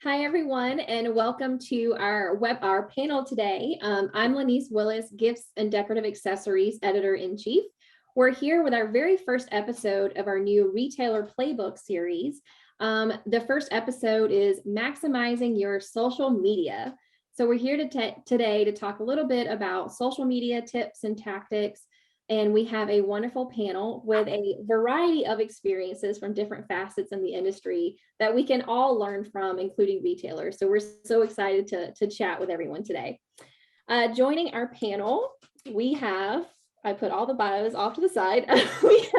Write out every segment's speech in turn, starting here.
Hi, everyone, and welcome to our panel today. I'm Lanice Willis, Gifts and Decorative Accessories Editor-in-Chief. We're here with our very first episode of our new Retailer Playbook series. The first episode is Maximizing Your Social Media. So we're here today to talk a little bit about social media tips and tactics. And we have a wonderful panel with a variety of experiences from different facets in the industry that we can all learn from, including retailers. So we're so excited to chat with everyone today. Joining our panel, we have, I put all the bios off to the side. We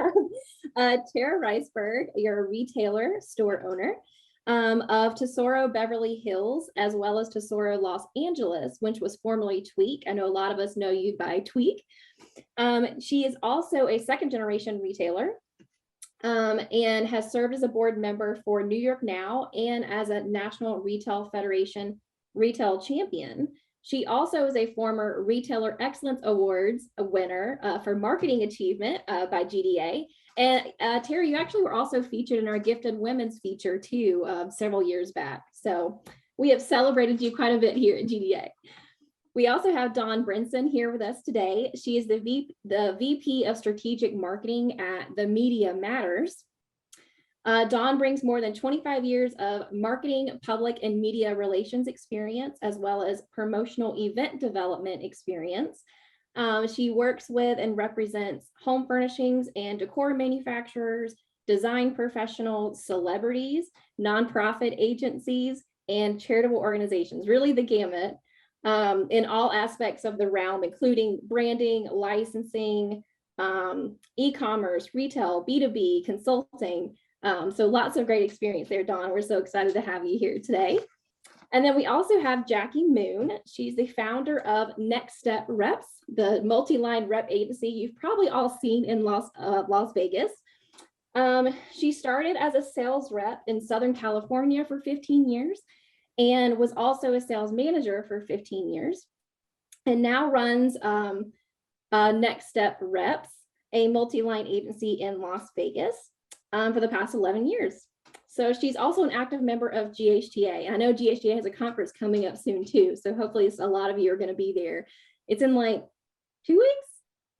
have Tara Riceberg, you're a retailer, store owner of Tesoro Beverly Hills, as well as Tesoro Los Angeles, which was formerly Tweak. I know a lot of us know you by Tweak. She is also a second generation retailer and has served as a board member for New York Now and as a National Retail Federation retail champion. She also is a former Retailer Excellence Awards winner for marketing achievement by GDA. And Terry, you actually were also featured in our Gifted Women's feature too several years back. So we have celebrated you quite a bit here at GDA. We also have Dawn Brinson here with us today. She is the VP of Strategic Marketing at The Media Matters. Dawn brings more than 25 years of marketing, public, and media relations experience, as well as promotional event development experience. She works with and represents home furnishings and decor manufacturers, design professionals, celebrities, nonprofit agencies, and charitable organizations, really the gamut. In all aspects of the realm, including branding, licensing, e-commerce, retail, B2B, consulting. So lots of great experience there, Dawn. We're so excited to have you here today. And then we also have Jackie Moon. She's the founder of Next Step Reps, the multi-line rep agency you've probably all seen in Las Vegas. She started as a sales rep in Southern California for 15 years. And was also a sales manager for 15 years, and now runs Next Step Reps, a multi-line agency in Las Vegas for the past 11 years. So she's also an active member of GHTA. I know GHTA has a conference coming up soon too, so hopefully a lot of you are going to be there. It's in like 2 weeks,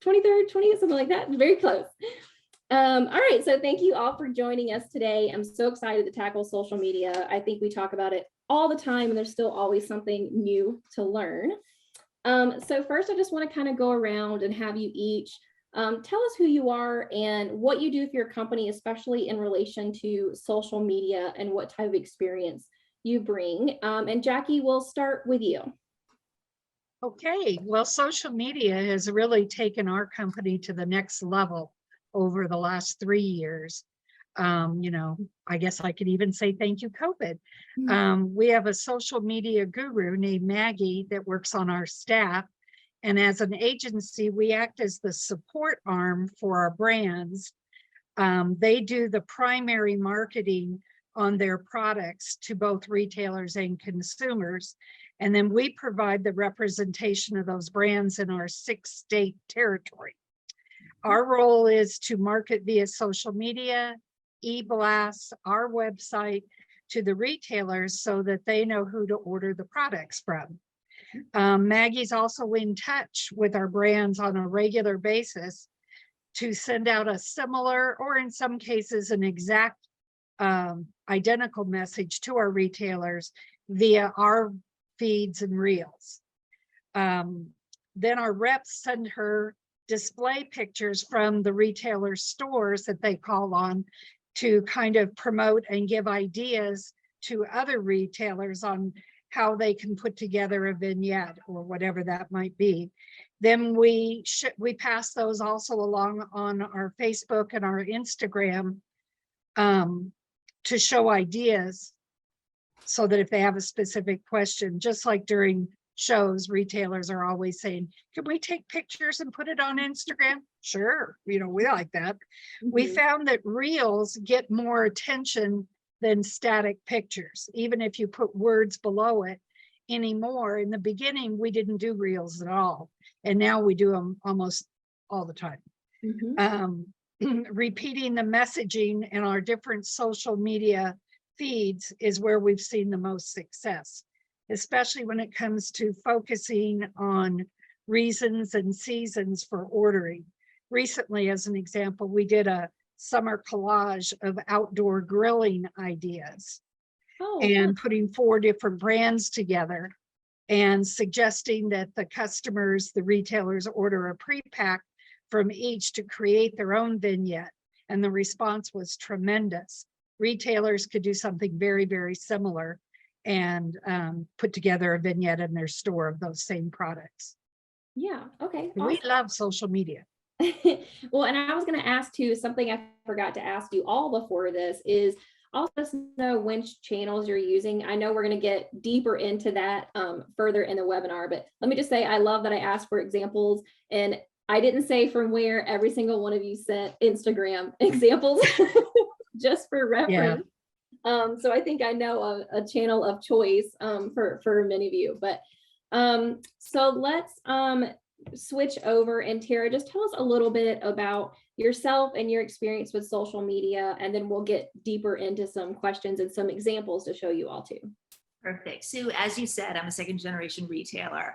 23rd, 20th, something like that, very close. All right, so thank you all for joining us today. I'm so excited to tackle social media. I think we talk about it all the time, and there's still always something new to learn. So first, I just want to kind of go around and have you each tell us who you are and what you do for your company, especially in relation to social media and what type of experience you bring. And Jackie, we'll start with you. Okay, well, social media has really taken our company to the next level over the last 3 years. I guess I could even say thank you, COVID. We have a social media guru named Maggie that works on our staff. And as an agency, we act as the support arm for our brands. They do the primary marketing on their products to both retailers and consumers. And then we provide the representation of those brands in our 6-state territory. Our role is to market via social media, e-blasts, our website to the retailers so that they know who to order the products from. Maggie's also in touch with our brands on a regular basis to send out a similar, or in some cases, an exact identical message to our retailers via our feeds and reels. Then our reps send her display pictures from the retailer stores that they call on to kind of promote and give ideas to other retailers on how they can put together a vignette or whatever that might be. Then we pass those also along on our Facebook and our Instagram to show ideas, so that if they have a specific question, just like during shows, retailers are always saying, can we take pictures and put it on Instagram? Sure, we like that. We found that reels get more attention than static pictures, even if you put words below it anymore. In the beginning, we didn't do reels at all, and now we do them almost all the time. Repeating the messaging in our different social media feeds is where we've seen the most success, especially when it comes to focusing on reasons and seasons for ordering. Recently, as an example, we did a summer collage of outdoor grilling ideas and putting 4 different brands together and suggesting that the customers, the retailers, order a pre-pack from each to create their own vignette. And the response was tremendous. Retailers could do something very, very similar and put together a vignette in their store of those same products. Yeah. Okay. We love social media. Well, and I was going to ask too, something I forgot to ask you all before this is also let us know which channels you're using. I know we're going to get deeper into that further in the webinar, but let me just say, I love that I asked for examples, and I didn't say from where every single one of you sent Instagram examples just for reference. Yeah. So I think I know a channel of choice for many of you, but so let's switch over, and Tara, just tell us a little bit about yourself and your experience with social media, and then we'll get deeper into some questions and some examples to show you all too. Perfect. So as you said, I'm a second generation retailer.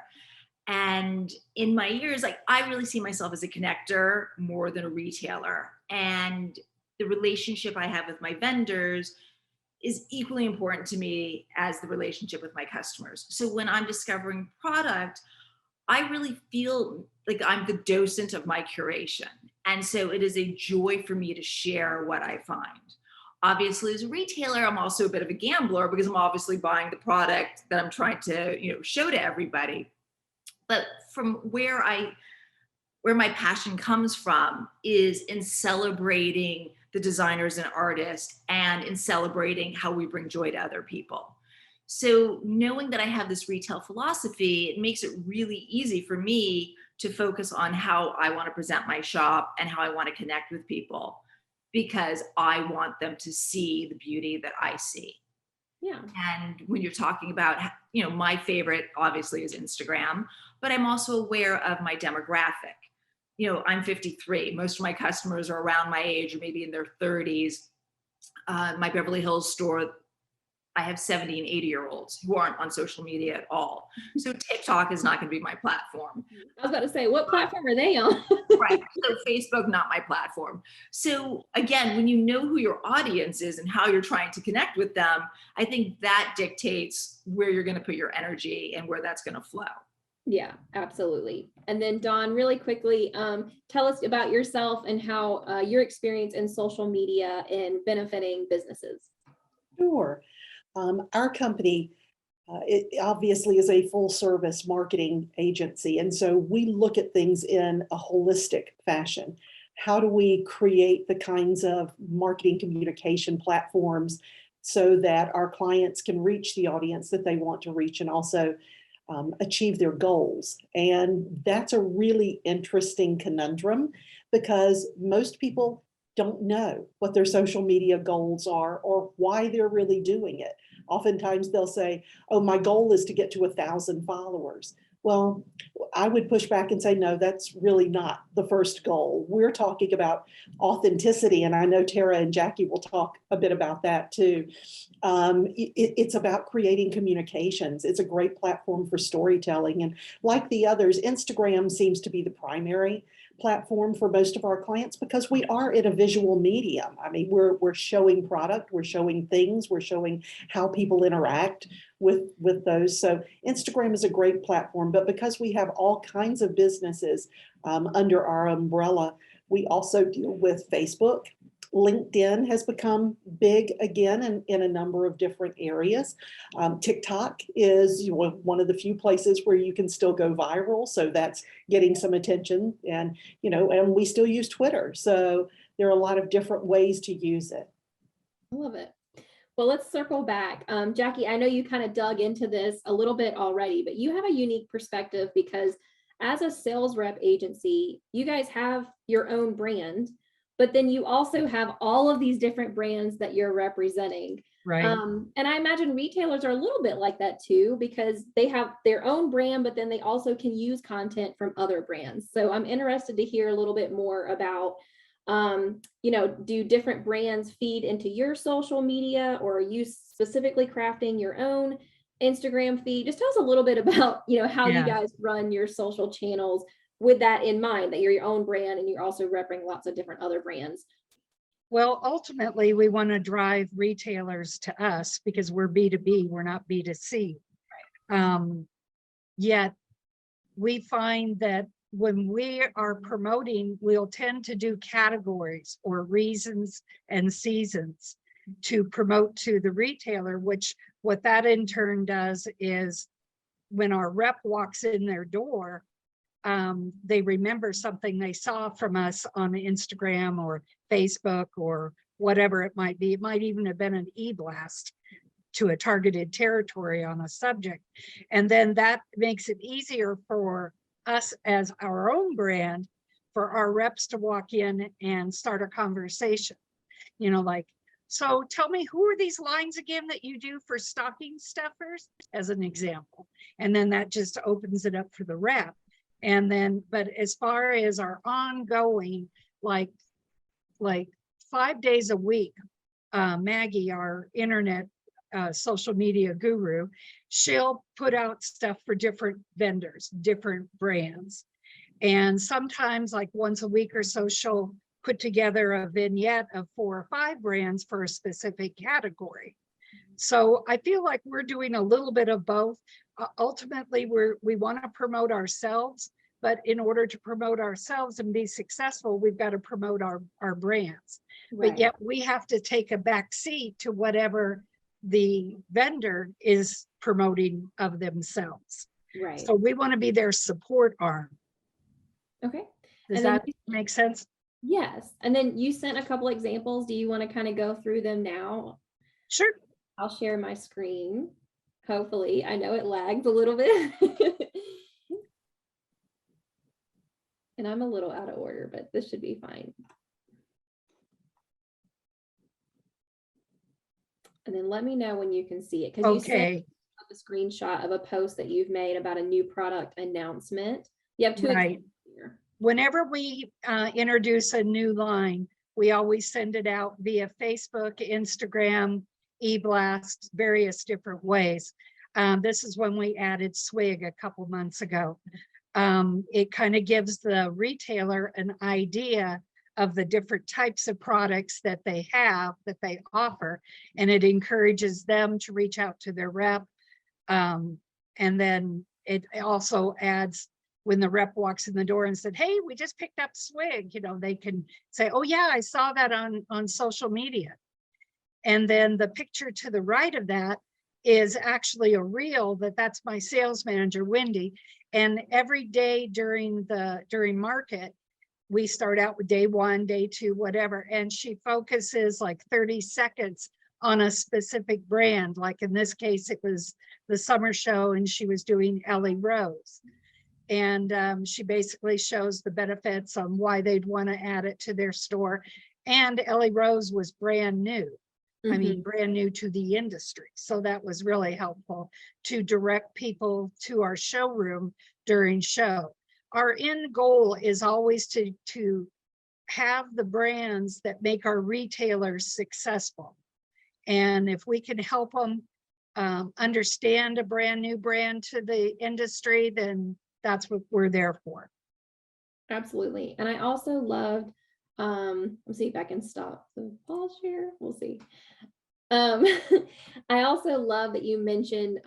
And in my years, like, I really see myself as a connector more than a retailer. And the relationship I have with my vendors is equally important to me as the relationship with my customers. So when I'm discovering product, I really feel like I'm the docent of my curation. And so it is a joy for me to share what I find. Obviously, as a retailer, I'm also a bit of a gambler because I'm obviously buying the product that I'm trying to, show to everybody. But from where my passion comes from is in celebrating the designers and artists and in celebrating how we bring joy to other people. So knowing that I have this retail philosophy, it makes it really easy for me to focus on how I want to present my shop and how I want to connect with people, because I want them to see the beauty that I see. Yeah. And when you're talking about, my favorite obviously is Instagram, but I'm also aware of my demographic. I'm 53. Most of my customers are around my age or maybe in their 30s. My Beverly Hills store, I have 70 and 80-year-olds who aren't on social media at all. So TikTok is not going to be my platform. I was about to say, what platform are they on? Right. So Facebook, not my platform. So again, when you know who your audience is and how you're trying to connect with them, I think that dictates where you're going to put your energy and where that's going to flow. Yeah, absolutely. And then Dawn, really quickly, tell us about yourself and how your experience in social media and benefiting businesses. Sure. Our company, it obviously is a full service marketing agency. And so we look at things in a holistic fashion. How do we create the kinds of marketing communication platforms so that our clients can reach the audience that they want to reach and also achieve their goals? And that's a really interesting conundrum because most people don't know what their social media goals are or why they're really doing it. Oftentimes they'll say, oh, my goal is to get to 1,000 followers. Well, I would push back and say, no, that's really not the first goal. We're talking about authenticity. And I know Tara and Jackie will talk a bit about that too. It's about creating communications. It's a great platform for storytelling. And like the others, Instagram seems to be the primary platform for most of our clients because we are in a visual medium. I mean, we're showing product, we're showing things, we're showing how people interact with those. So Instagram is a great platform, but because we have all kinds of businesses under our umbrella, we also deal with Facebook. LinkedIn has become big again in a number of different areas. TikTok is one of the few places where you can still go viral. So that's getting some attention, and we still use Twitter. So there are a lot of different ways to use it. I love it. Well, let's circle back. Jackie, I know you kind of dug into this a little bit already, but you have a unique perspective because as a sales rep agency, you guys have your own brand, but then you also have all of these different brands that you're representing. Right. And I imagine retailers are a little bit like that too, because they have their own brand, but then they also can use content from other brands. So I'm interested to hear a little bit more about Do different brands feed into your social media, or are you specifically crafting your own Instagram feed? Just tell us a little bit about, how you Yeah. guys run your social channels with that in mind, that you're your own brand and you're also repping lots of different other brands. Well, ultimately, we want to drive retailers to us because we're B2B, we're not B2C. Yet we find that when we are promoting, we'll tend to do categories or reasons and seasons to promote to the retailer, which what that in turn does is when our rep walks in their door, they remember something they saw from us on Instagram or Facebook or whatever it might be. It might even have been an e-blast to a targeted territory on a subject. And then that makes it easier for us as our own brand, for our reps to walk in and start a conversation, like, so tell me, who are these lines again that you do for stocking stuffers, as an example? And then that just opens it up for the rep. And then, but as far as our ongoing, like 5 days a week, Maggie, our internet social media guru, she'll put out stuff for different vendors, different brands. And sometimes like once a week or so, she'll put together a vignette of 4 or 5 brands for a specific category. So I feel like we're doing a little bit of both. Ultimately, we want to promote ourselves, but in order to promote ourselves and be successful, we've got to promote our brands. Right. But yet we have to take a back seat to whatever the vendor is promoting of themselves. Right. So we want to be their support arm. Okay. Does that make sense? Yes. And then you sent a couple examples. Do you want to kind of go through them now? Sure. I'll share my screen. Hopefully, I know it lags a little bit. And I'm a little out of order, but this should be fine. And then let me know when you can see it. Because you sent a screenshot of a post that you've made about a new product announcement. You have 2 right. Here. Whenever we introduce a new line, we always send it out via Facebook, Instagram, e-blast, various different ways. This is when we added Swig a couple months ago. It kind of gives the retailer an idea of the different types of products that they have, that they offer, and it encourages them to reach out to their rep. And then it also adds, when the rep walks in the door and said, hey, we just picked up Swig, they can say, oh yeah, I saw that on social media. And then the picture to the right of that is actually a reel that's my sales manager, Wendy. And every day during market, we start out with day 1, day 2, whatever. And she focuses like 30 seconds on a specific brand. Like in this case, it was the summer show and she was doing Ellie Rose. And she basically shows the benefits on why they'd want to add it to their store. And Ellie Rose was brand new. I mean, brand new to the industry. So that was really helpful to direct people to our showroom during show. Our end goal is always to have the brands that make our retailers successful. And if we can help them understand a brand new brand to the industry, then that's what we're there for. Absolutely. And I also loved, let's see if I can stop the pause here. We'll see. I also love that you mentioned,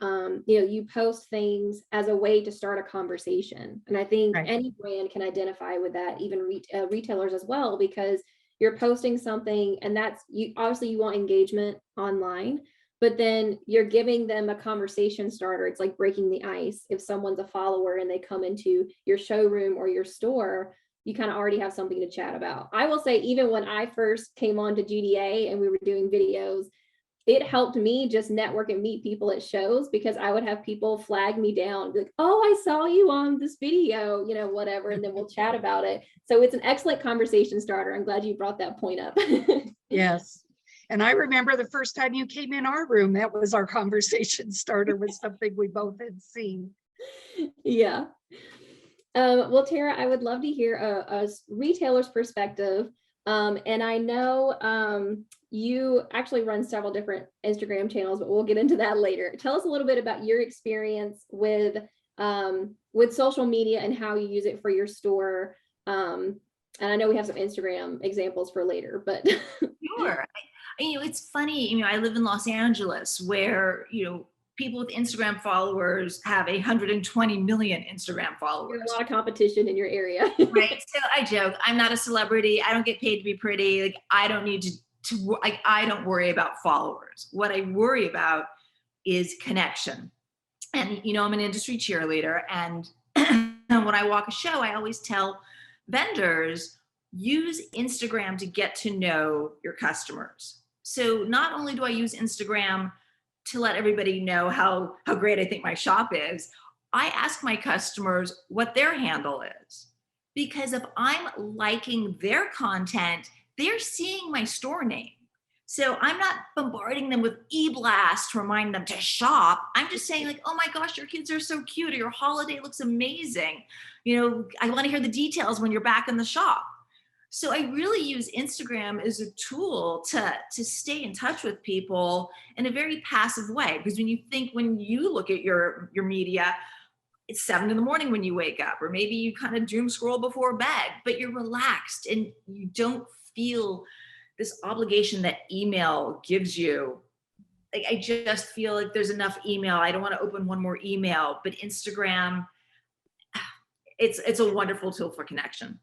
you post things as a way to start a conversation. And I think any brand can identify with that, even retailers as well, because you're posting something and that's obviously you want engagement online, but then you're giving them a conversation starter. It's like breaking the ice. If someone's a follower and they come into your showroom or your store, you kind of already have something to chat about. I will say, even when I first came on to GDA and we were doing videos, it helped me just network and meet people at shows, because I would have people flag me down, be like, oh, I saw you on this video, whatever, and then we'll chat about it. So it's an excellent conversation starter. I'm glad you brought that point up. Yes. And I remember the first time you came in our room, that was our conversation starter, was something we both had seen. Yeah. Well, Tara, I would love to hear a retailer's perspective. And I know you actually run several different Instagram channels, but we'll get into that later. Tell us a little bit about your experience with social media and how you use it for your store. And I know we have some Instagram examples for later, but Sure. It's funny, I live in Los Angeles where, people with Instagram followers have 120 million Instagram followers. there's a lot of competition in your area. Right. So I joke, I'm not a celebrity. I don't get paid to be pretty. Like, I don't need I don't worry about followers. What I worry about is connection. And, I'm an industry cheerleader. And when I walk a show, I always tell vendors, use Instagram to get to know your customers. So not only do I use Instagram to let everybody know how great I think my shop is, I ask my customers what their handle is. Because if I'm liking their content, they're seeing my store name. So I'm not bombarding them with e-blast to remind them to shop. I'm just saying, like, oh my gosh, your kids are so cute, or your holiday looks amazing. I want to hear the details when you're back in the shop. So I really use Instagram as a tool to stay in touch with people in a very passive way. Because when you look at your media, it's 7 a.m. when you wake up, or maybe you kind of doom scroll before bed, but you're relaxed and you don't feel this obligation that email gives you. Like, I just feel like there's enough email. I don't want to open one more email, but Instagram, it's a wonderful tool for connection.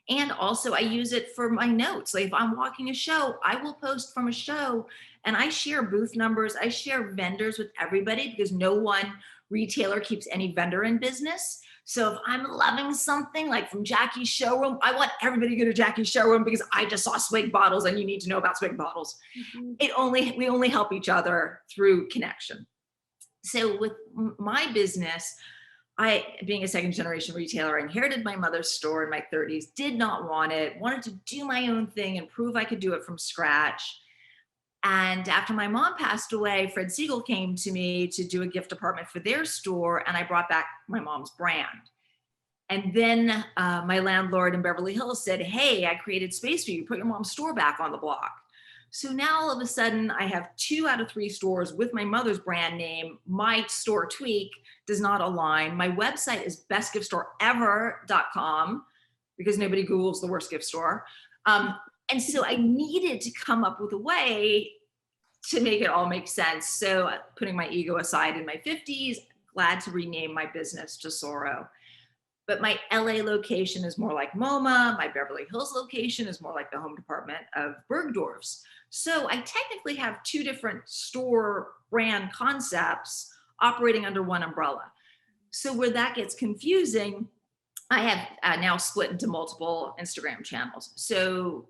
And also I use it for my notes. Like, if I'm walking a show, I will post from a show, and I share booth numbers. I share vendors with everybody because no one retailer keeps any vendor in business. So if I'm loving something like from Jackie's showroom, I want everybody to go to Jackie's showroom because I just saw swig bottles and you need to know about swig bottles. Mm-hmm. We only help each other through connection. So with my business, being a second generation retailer, inherited my mother's store in my 30s, did not want it, wanted to do my own thing and prove I could do it from scratch. And after my mom passed away, Fred Siegel came to me to do a gift department for their store, and I brought back my mom's brand. And then my landlord in Beverly Hills said, hey, I created space for you, put your mom's store back on the block. So now all of a sudden I have 2 out of 3 stores with my mother's brand name. My store tweak does not align. My website is bestgiftstoreever.com because nobody Googles the worst gift store. And so I needed to come up with a way to make it all make sense. So putting my ego aside in my 50s, glad to rename my business to Soro. But my LA location is more like MoMA. My Beverly Hills location is more like the home department of Bergdorf's. So I technically have 2 different store brand concepts operating under one umbrella. So where that gets confusing, I have now split into multiple Instagram channels. So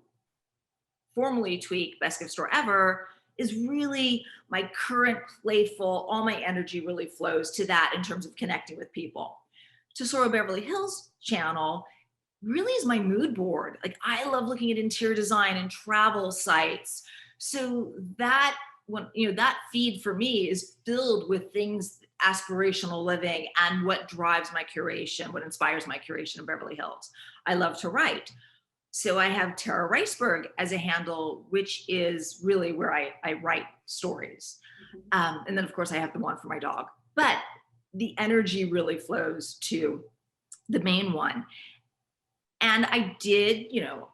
formerly Tweak, Best Gift Store Ever, is really my current playful, all my energy really flows to that in terms of connecting with people. Tesoro Beverly Hills channel really is my mood board. Like, I love looking at interior design and travel sites. So that that feed for me is filled with things, aspirational living, and what drives my curation, what inspires my curation in Beverly Hills. I love to write. So I have Tara Reisberg as a handle, which is really where I write stories. And then of course I have the one for my dog, but the energy really flows to the main one. And I did,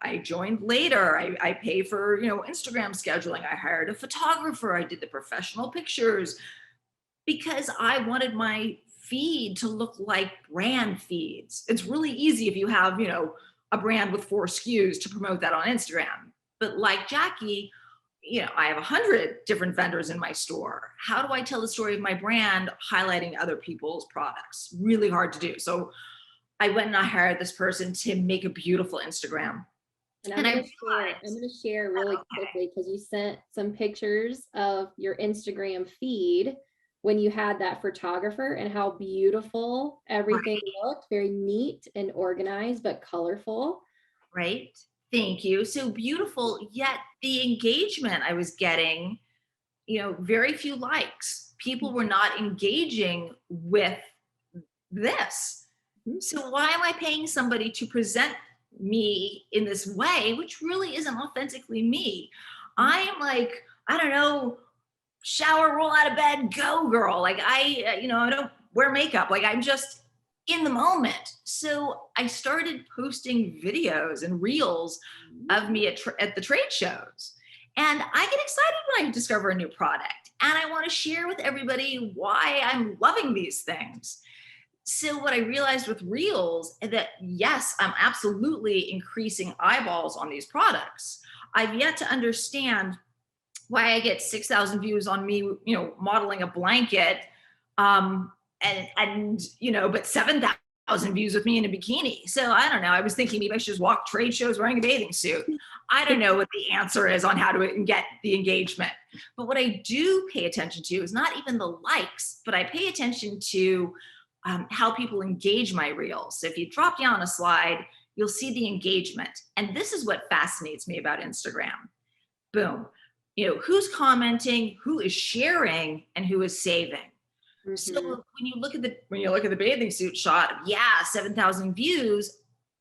I joined later. I pay for, Instagram scheduling. I hired a photographer. I did the professional pictures because I wanted my feed to look like brand feeds. It's really easy if you have, a brand with 4 SKUs to promote that on Instagram. But like Jackie, I have 100 different vendors in my store. How do I tell the story of my brand highlighting other people's products? Really hard to do. So I went and I hired this person to make a beautiful Instagram. And I'm going to share really quickly, because you sent some pictures of your Instagram feed when you had that photographer and how beautiful everything looked. Very neat and organized, but colorful. Right. Thank you. So beautiful, yet the engagement I was getting, very few likes. People were not engaging with this. So why am I paying somebody to present me in this way, which really isn't authentically me. I am like, I don't know, shower, roll out of bed, go girl. Like I don't wear makeup. Like I'm just in the moment. So I started posting videos and reels of me at the trade shows. And I get excited when I discover a new product. And I want to share with everybody why I'm loving these things. So what I realized with reels is that yes, I'm absolutely increasing eyeballs on these products. I've yet to understand why I get 6,000 views on me, modeling a blanket, but 7,000 views with me in a bikini. So I don't know. I was thinking maybe I should just walk trade shows wearing a bathing suit. I don't know what the answer is on how to get the engagement. But what I do pay attention to is not even the likes, but I pay attention to how people engage my reels. So if you drop down a slide, you'll see the engagement. And this is what fascinates me about Instagram. Boom. Who's commenting, who is sharing, and who is saving. Mm-hmm. So when you look at the bathing suit shot, 7,000 views,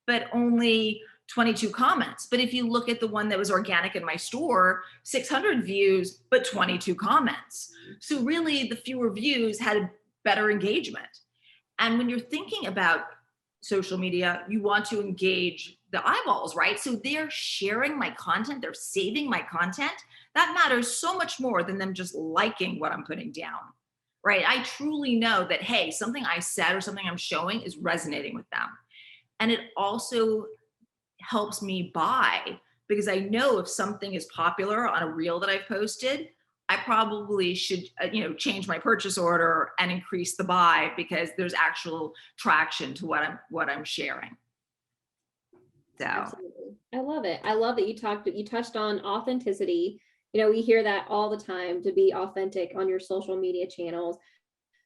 but only 22 comments. But if you look at the one that was organic in my store, 600 views, but 22 comments. So really the fewer views had a better engagement. And when you're thinking about social media, you want to engage the eyeballs, right? So they're sharing my content, they're saving my content. That matters so much more than them just liking what I'm putting down, right? I truly know that, hey, something I said or something I'm showing is resonating with them. And it also helps me buy, because I know if something is popular on a reel that I've posted, I probably should, change my purchase order and increase the buy because there's actual traction to what I'm sharing. So absolutely. I love it. I love that you touched on authenticity. We hear that all the time, to be authentic on your social media channels.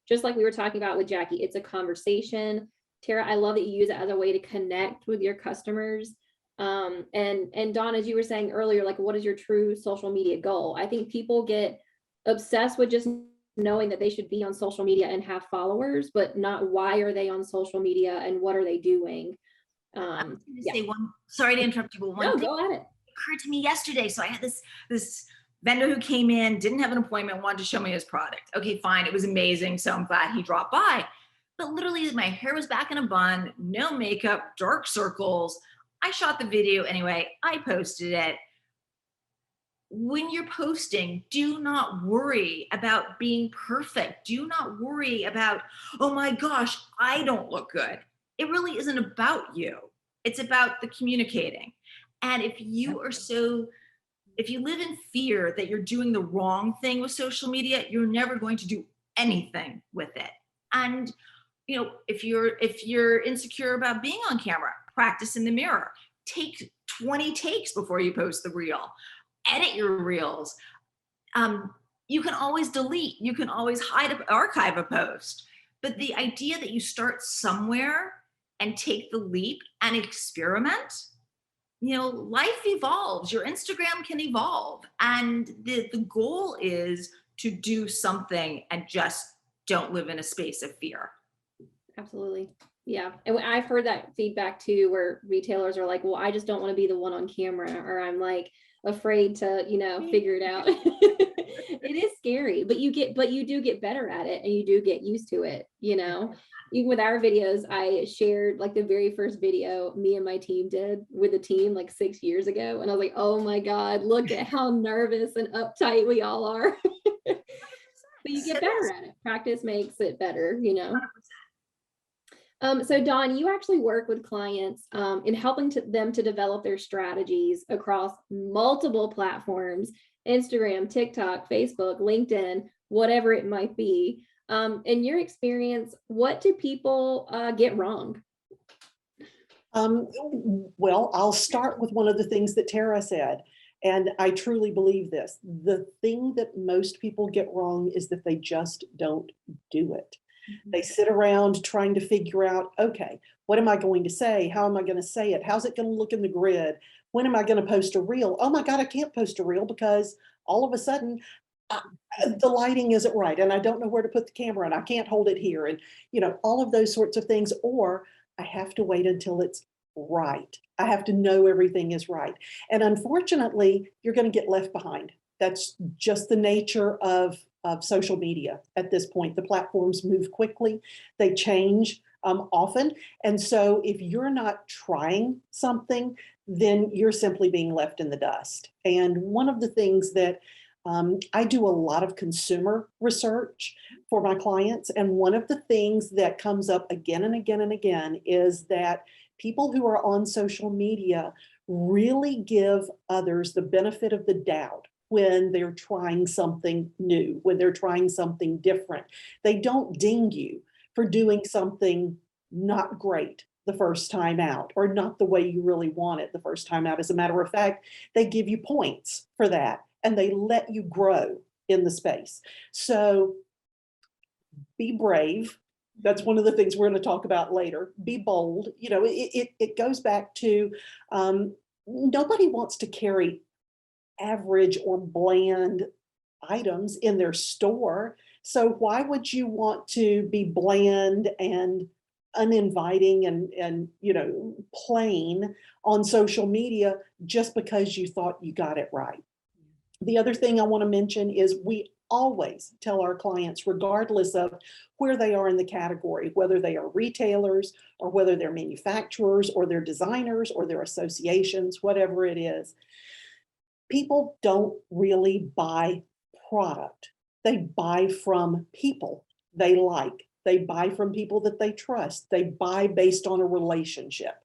Just like we were talking about with Jackie, it's a conversation. Tara, I love that you use it as a way to connect with your customers. And Dawn, as you were saying earlier, like, what is your true social media goal? I think people get obsessed with just knowing that they should be on social media and have followers, but not why are they on social media and what are they doing? Sorry to interrupt you, but one thing go at it. Occurred to me yesterday. So I had this vendor who came in, didn't have an appointment, wanted to show me his product. Okay, fine. It was amazing. So I'm glad he dropped by. But literally my hair was back in a bun, no makeup, dark circles. I shot the video anyway. I posted it. When you're posting, do not worry about being perfect. Do not worry about, oh my gosh, I don't look good. It really isn't about you. It's about the communicating. And if you live in fear that you're doing the wrong thing with social media, you're never going to do anything with it. And if you're insecure about being on camera, practice in the mirror. Take 20 takes before you post the reel. Edit your reels. You can always delete. You can always archive a post. But the idea that you start somewhere and take the leap and experiment, life evolves. Your Instagram can evolve. And the goal is to do something and just don't live in a space of fear. Absolutely. Yeah. And I've heard that feedback too, where retailers are like, well, I just don't want to be the one on camera, or I'm like afraid to, figure it out. It is scary, but you do get better at it and you do get used to it, Even with our videos, I shared like the very first video me and my team did with the team like 6 years ago. And I was like, oh my God, look at how nervous and uptight we all are. But you get better at it. Practice makes it better, 100%. So Dawn, you actually work with clients in helping them to develop their strategies across multiple platforms, Instagram, TikTok, Facebook, LinkedIn, whatever it might be. In your experience, what do people get wrong? Well, I'll start with one of the things that Tara said, and I truly believe this. The thing that most people get wrong is that they just don't do it. They sit around trying to figure out, okay, what am I going to say? How am I going to say it? How's it going to look in the grid? When am I going to post a reel? Oh my God, I can't post a reel because all of a sudden the lighting isn't right and I don't know where to put the camera and I can't hold it here. And, all of those sorts of things, or I have to wait until it's right. I have to know everything is right. And unfortunately, you're going to get left behind. That's just the nature of social media at this point. The platforms move quickly, they change often. And so if you're not trying something, then you're simply being left in the dust. And one of the things that I do a lot of consumer research for my clients. And one of the things that comes up again and again and again is that people who are on social media really give others the benefit of the doubt when they're trying something new, when they're trying something different. They don't ding you for doing something not great the first time out or not the way you really want it the first time out. As a matter of fact, they give you points for that and they let you grow in the space. So be brave. That's one of the things we're going to talk about later. Be bold. You know, it goes back to nobody wants to carry average or bland items in their store. So why would you want to be bland and uninviting and you know, plain on social media just because you thought you got it right? The other thing I want to mention is we always tell our clients, regardless of where they are in the category, whether they are retailers or whether they're manufacturers or they're designers or they're associations, whatever it is, people don't really buy product. They buy from people they like. They buy from people that they trust. They buy based on a relationship.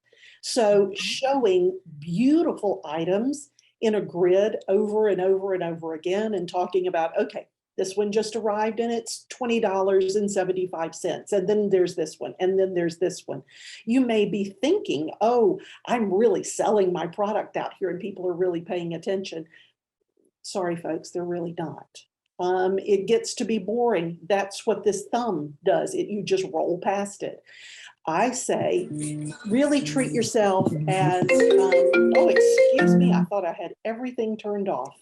So showing beautiful items in a grid over and over and over again and talking about, okay, this one just arrived and it's $20.75. And then there's this one, and then there's this one. You may be thinking, oh, I'm really selling my product out here and people are really paying attention. Sorry, folks, they're really not. It gets to be boring. That's what this thumb does. You just roll past it. I say, really treat yourself as, oh, excuse me, I thought I had everything turned off.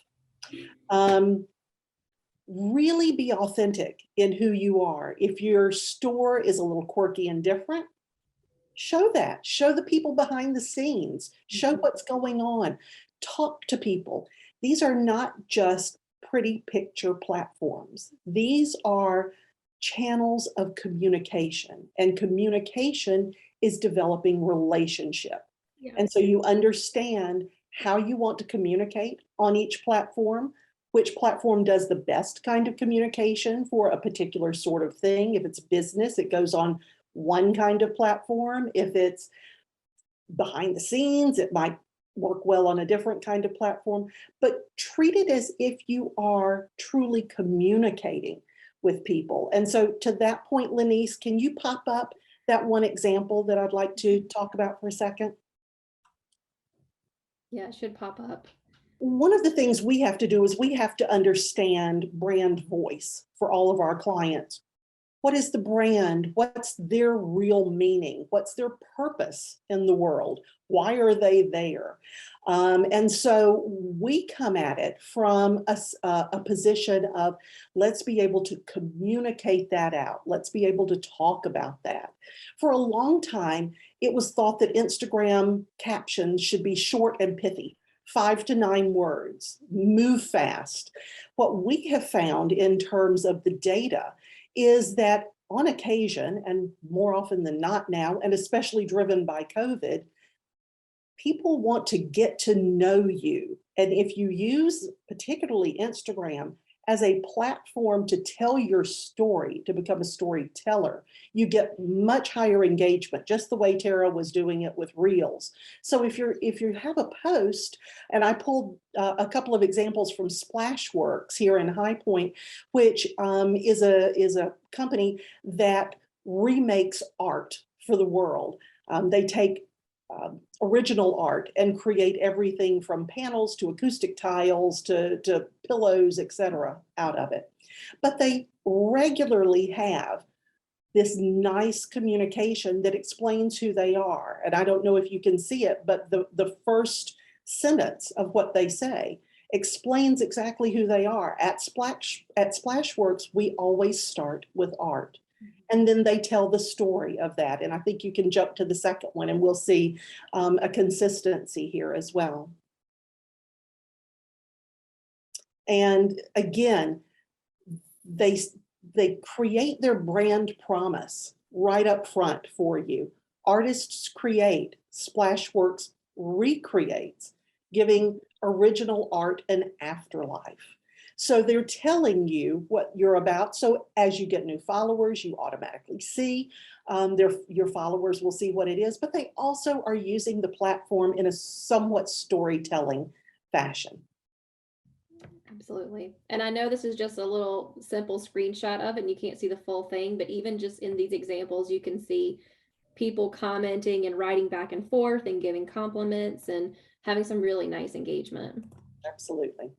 Really be authentic in who you are. If your store is a little quirky and different, show that. Show the people behind the scenes. Show what's going on. Talk to people. These are not just pretty picture platforms. These are channels of communication, and communication is developing relationship. Yeah. And so you understand how you want to communicate on each platform, which platform does the best kind of communication for a particular sort of thing. If it's business, it goes on one kind of platform. If it's behind the scenes, it might work well on a different kind of platform, but treat it as if you are truly communicating with people. And so to that point, Lenice, can you pop up that one example that I'd like to talk about for a second? Yeah, it should pop up. One of the things we have to do is we have to understand brand voice for all of our clients. What is the brand? What's their real meaning? What's their purpose in the world? Why are they there? And so we come at it from a position of, let's be able to communicate that out. Let's be able to talk about that. For a long time, it was thought that Instagram captions should be short and pithy. 5 to 9 words, move fast. What we have found in terms of the data is that on occasion, and more often than not now, and especially driven by COVID, people want to get to know you. And if you use particularly Instagram as a platform to tell your story, to become a storyteller, you get much higher engagement, just the way Tara was doing it with Reels. So if you have a post, and I pulled a couple of examples from Splashworks here in High Point, which is a company that remakes art for the world. They take original art and create everything from panels to acoustic tiles to pillows, etc. out of it. But they regularly have this nice communication that explains who they are. And I don't know if you can see it, but the first sentence of what they say explains exactly who they are. At Splashworks, we always start with art. And then they tell the story of that. And I think you can jump to the second one and we'll see a consistency here as well. And again, they create their brand promise right up front for you. Artists create, Splashworks recreates, giving original art an afterlife. So they're telling you what you're about. So as you get new followers, you automatically see your followers will see what it is, but they also are using the platform in a somewhat storytelling fashion. Absolutely. And I know this is just a little simple screenshot of it and you can't see the full thing, but even just in these examples, you can see people commenting and writing back and forth and giving compliments and having some really nice engagement. Absolutely.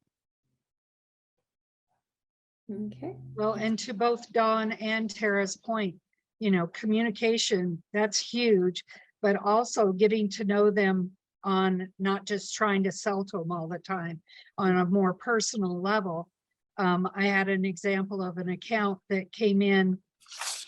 Okay. Well, and to both Dawn and Tara's point, you know, communication, that's huge, but also getting to know them on not just trying to sell to them all the time, on a more personal level. I had an example of an account that came in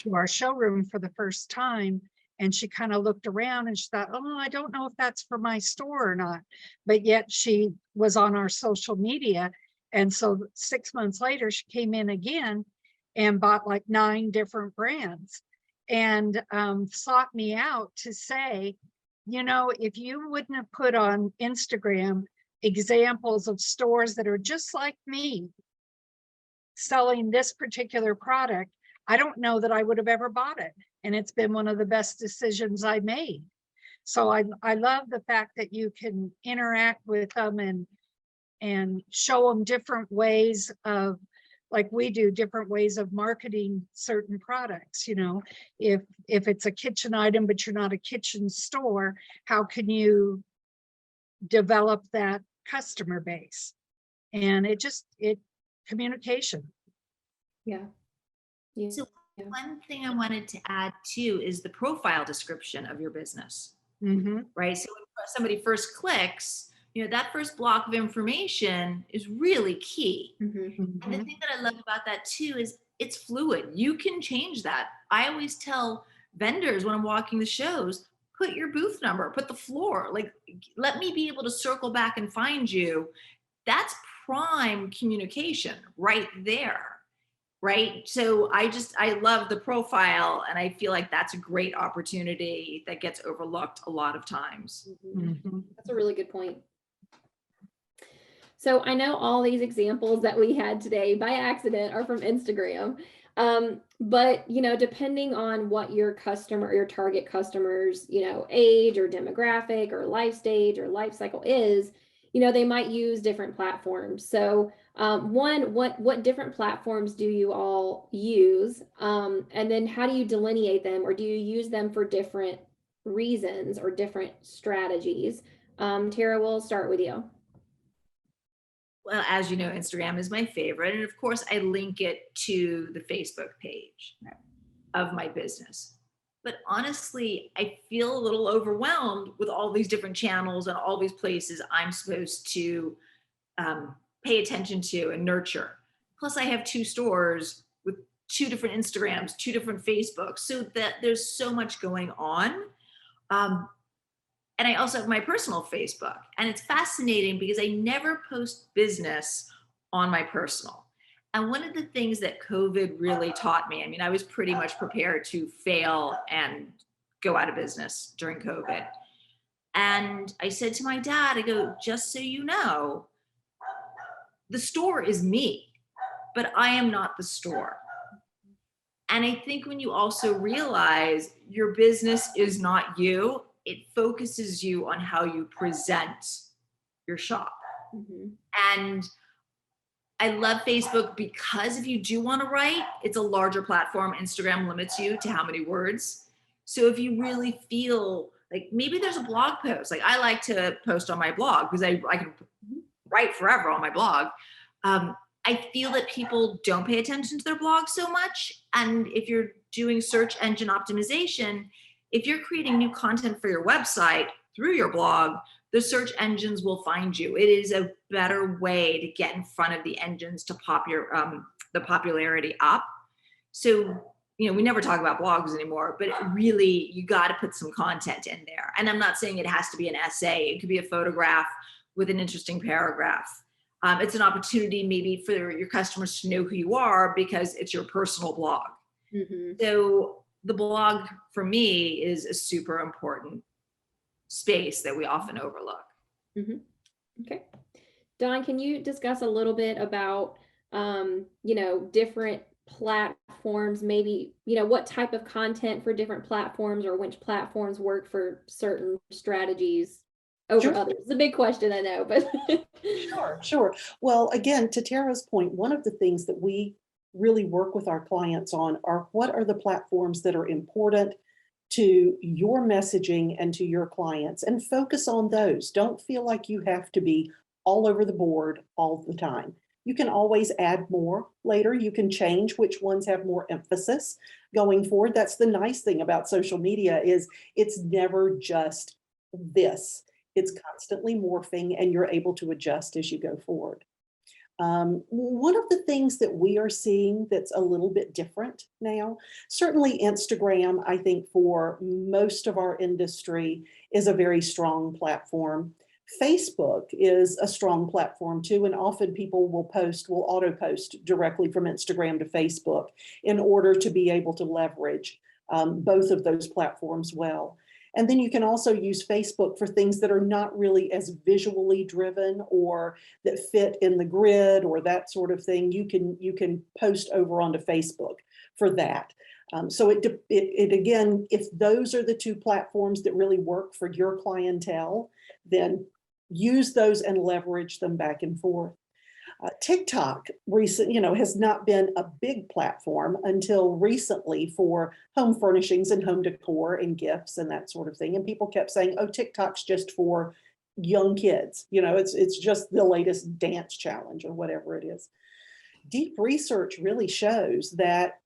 to our showroom for the first time, and she kind of looked around and she thought, oh, I don't know if that's for my store or not. But yet she was on our social media. And so 6 months later, she came in again and bought like 9 different brands and sought me out to say, you know, if you wouldn't have put on Instagram examples of stores that are just like me selling this particular product, I don't know that I would have ever bought it. And it's been one of the best decisions I made. So I love the fact that you can interact with them and show them different ways of, like we do, different ways of marketing certain products. You know, if it's a kitchen item, but you're not a kitchen store, how can you develop that customer base? And it communication. Yeah. Yeah. So Yeah. one thing I wanted to add too is the profile description of your business, right? So when somebody first clicks, you know, that first block of information is really key. And the thing that I love about that too is it's fluid. You can change that. I always tell vendors when I'm walking the shows, put your booth number, put the floor, like let me be able to circle back and find you. That's prime communication right there. Right. So I love the profile and I feel like that's a great opportunity that gets overlooked a lot of times. That's a really good point. So I know all these examples that we had today by accident are from Instagram. But, you know, depending on what your customer, your target customers, you know, age or demographic or life stage or life cycle is, you know, they might use different platforms. So what different platforms do you all use? And then how do you delineate them, or do you use them for different reasons or different strategies? Tara, we'll start with you. Well, as you know, Instagram is my favorite. And of course, I link it to the Facebook page of my business. But honestly, I feel a little overwhelmed with all these different channels and all these places I'm supposed to pay attention to and nurture. Plus, I have 2 stores with 2 different Instagrams, 2 different Facebooks, so that there's so much going on. And I also have my personal Facebook, and it's fascinating because I never post business on my personal. And one of the things that COVID really taught me, I mean, I was pretty much prepared to fail and go out of business during COVID. And I said to my dad, I go, just so you know, the store is me, but I am not the store. And I think when you also realize your business is not you, it focuses you on how you present your shop. And I love Facebook because if you do want to write, it's a larger platform. Instagram limits you to how many words. So if you really feel like maybe there's a blog post, like I like to post on my blog because I can write forever on my blog. I feel that people don't pay attention to their blog so much. And if you're doing search engine optimization, if you're creating new content for your website through your blog, the search engines will find you. It is a better way to get in front of the engines to pop your the popularity up. So we never talk about blogs anymore, but it really, you got to put some content in there. And I'm not saying it has to be an essay. It could be a photograph with an interesting paragraph. It's an opportunity maybe for your customers to know who you are because it's your personal blog. So the blog for me is a super important space that we often overlook. Okay. Dawn, can you discuss a little bit about, different platforms, maybe, what type of content for different platforms or which platforms work for certain strategies over others? It's a big question, I know, but. Sure. Well, again, to Tara's point, one of the things that we really work with our clients on are what are the platforms that are important to your messaging and to your clients, and focus on those. Don't feel like you have to be all over the board all the time. You can always add more later. You can change which ones have more emphasis going forward. That's the nice thing about social media, is it's never just this. It's constantly morphing, and you're able to adjust as you go forward. One of the things that we are seeing that's a little bit different now, certainly Instagram, I think for most of our industry is a very strong platform. Facebook is a strong platform too, and often people will auto post directly from Instagram to Facebook in order to be able to leverage both of those platforms well. And then you can also use Facebook for things that are not really as visually driven or that fit in the grid or that sort of thing. You can post over onto Facebook for that. So it again, if those are the two platforms that really work for your clientele, then use those and leverage them back and forth. TikTok has not been a big platform until recently for home furnishings and home decor and gifts and that sort of thing. And people kept saying, oh, TikTok's just for young kids. It's just the latest dance challenge or whatever it is. Deep research really shows that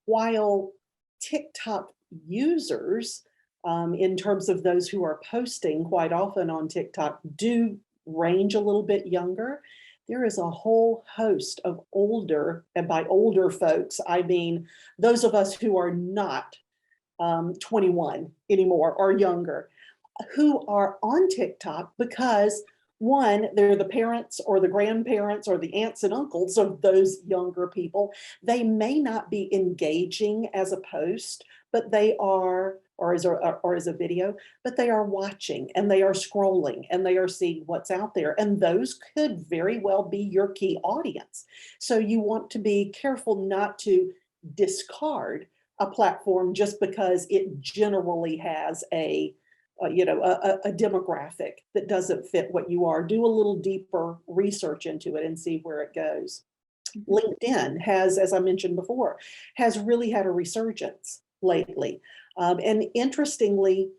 while TikTok users, in terms of those who are posting quite often on TikTok, do range a little bit younger, there is a whole host of older, and by older folks, I mean those of us who are not 21 anymore or younger, who are on TikTok because, one, they're the parents or the grandparents or the aunts and uncles of those younger people. They may not be engaging as a post, but they are, or as a video, but they are watching and they are scrolling and they are seeing what's out there. And those could very well be your key audience. So you want to be careful not to discard a platform just because it generally has a demographic that doesn't fit what you are. Do a little deeper research into it and see where it goes. LinkedIn has, as I mentioned before, has really had a resurgence lately. And interestingly,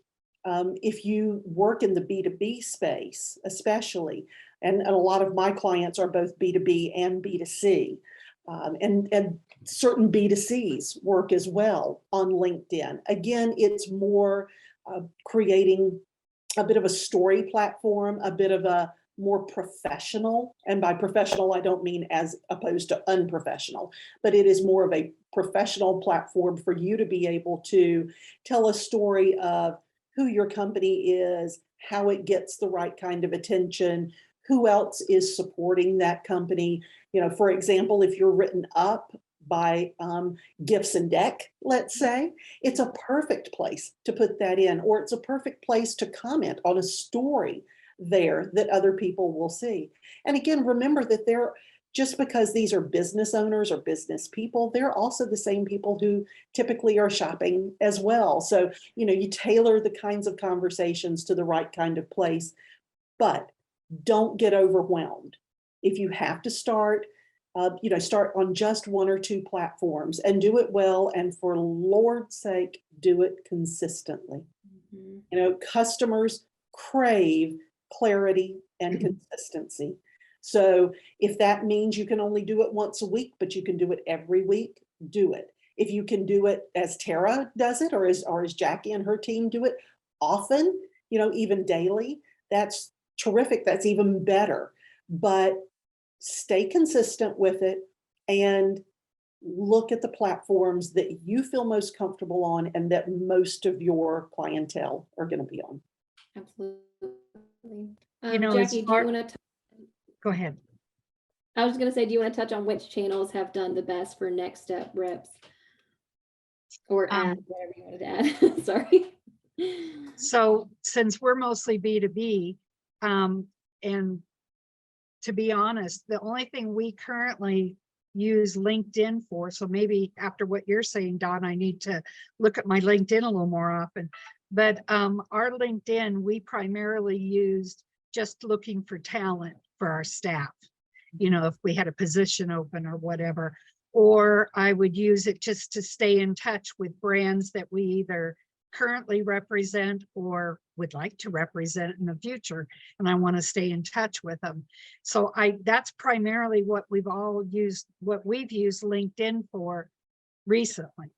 if you work in the B2B space, especially, and a lot of my clients are both B2B and B2C, and certain B2Cs work as well on LinkedIn. Again, it's more creating a bit of a story platform, a bit of a more professional, and by professional, I don't mean as opposed to unprofessional, but it is more of a professional platform for you to be able to tell a story of who your company is, how it gets the right kind of attention, who else is supporting that company. For example, if you're written up by Gifts and Deck, let's say, it's a perfect place to put that in, or it's a perfect place to comment on a story there that other people will see. And again, remember that just because these are business owners or business people, they're also the same people who typically are shopping as well. So, you tailor the kinds of conversations to the right kind of place, but don't get overwhelmed. If you have to start on just one or two platforms and do it well. And for Lord's sake, do it consistently. Customers crave clarity and consistency. So if that means you can only do it once a week, but you can do it every week, do it. If you can do it as Tara does it, or as Jackie and her team do it often, even daily, that's terrific. That's even better. But stay consistent with it and look at the platforms that you feel most comfortable on and that most of your clientele are going to be on. Absolutely. You know, as Jackie, do far- you want to? Go ahead. I was going to say, do you want to touch on which channels have done the best for next step reps? Or add whatever you wanted to add. Sorry. So since we're mostly B2B, and to be honest, the only thing we currently use LinkedIn for, so maybe after what you're saying, Don, I need to look at my LinkedIn a little more often. But our LinkedIn, we primarily used just looking for talent for our staff. You know, if we had a position open or whatever, or I would use it just to stay in touch with brands that we either currently represent or would like to represent in the future, and I want to stay in touch with them. So that's primarily what we've used LinkedIn for recently.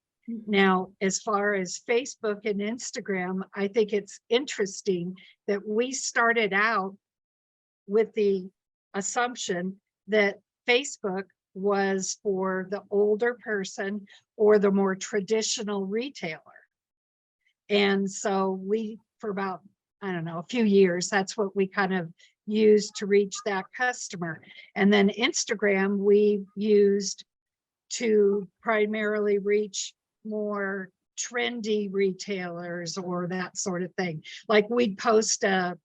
Now, as far as Facebook and Instagram, I think it's interesting that we started out with the assumption that Facebook was for the older person or the more traditional retailer. And so we, for about, I don't know, a few years, that's what we kind of used to reach that customer. And then Instagram, we used to primarily reach more trendy retailers or that sort of thing. Like we'd post a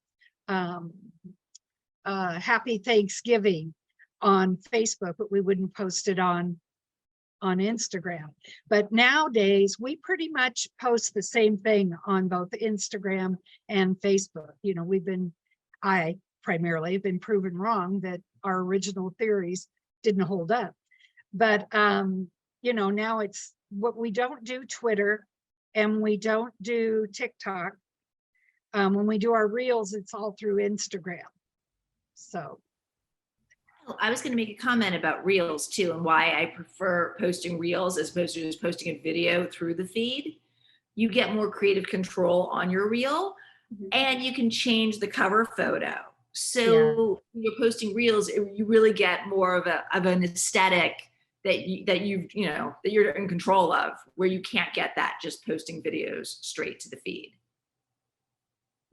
Happy Thanksgiving on Facebook, but we wouldn't post it on Instagram. But nowadays we pretty much post the same thing on both Instagram and Facebook. You know, I primarily have been proven wrong that our original theories didn't hold up. But you know, now it's what we don't do Twitter and we don't do TikTok. When we do our reels, it's all through Instagram. So I was going to make a comment about reels too, and why I prefer posting reels as opposed to just posting a video through the feed. You get more creative control on your reel, and you can change the cover photo. So when you're posting reels, you really get more of an aesthetic that you're in control of, where you can't get that just posting videos straight to the feed.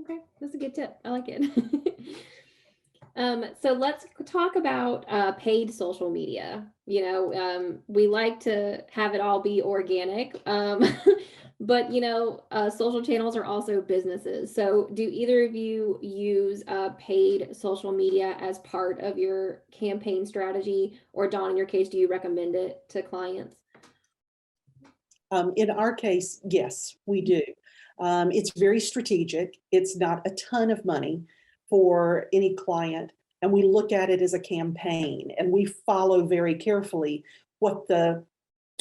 Okay, that's a good tip. I like it. So let's talk about paid social media. You know, we like to have it all be organic, but you know, social channels are also businesses. So do either of you use paid social media as part of your campaign strategy? Or Dawn, in your case, do you recommend it to clients? In our case, yes, we do. It's very strategic. It's not a ton of money for any client. And we look at it as a campaign, and we follow very carefully what the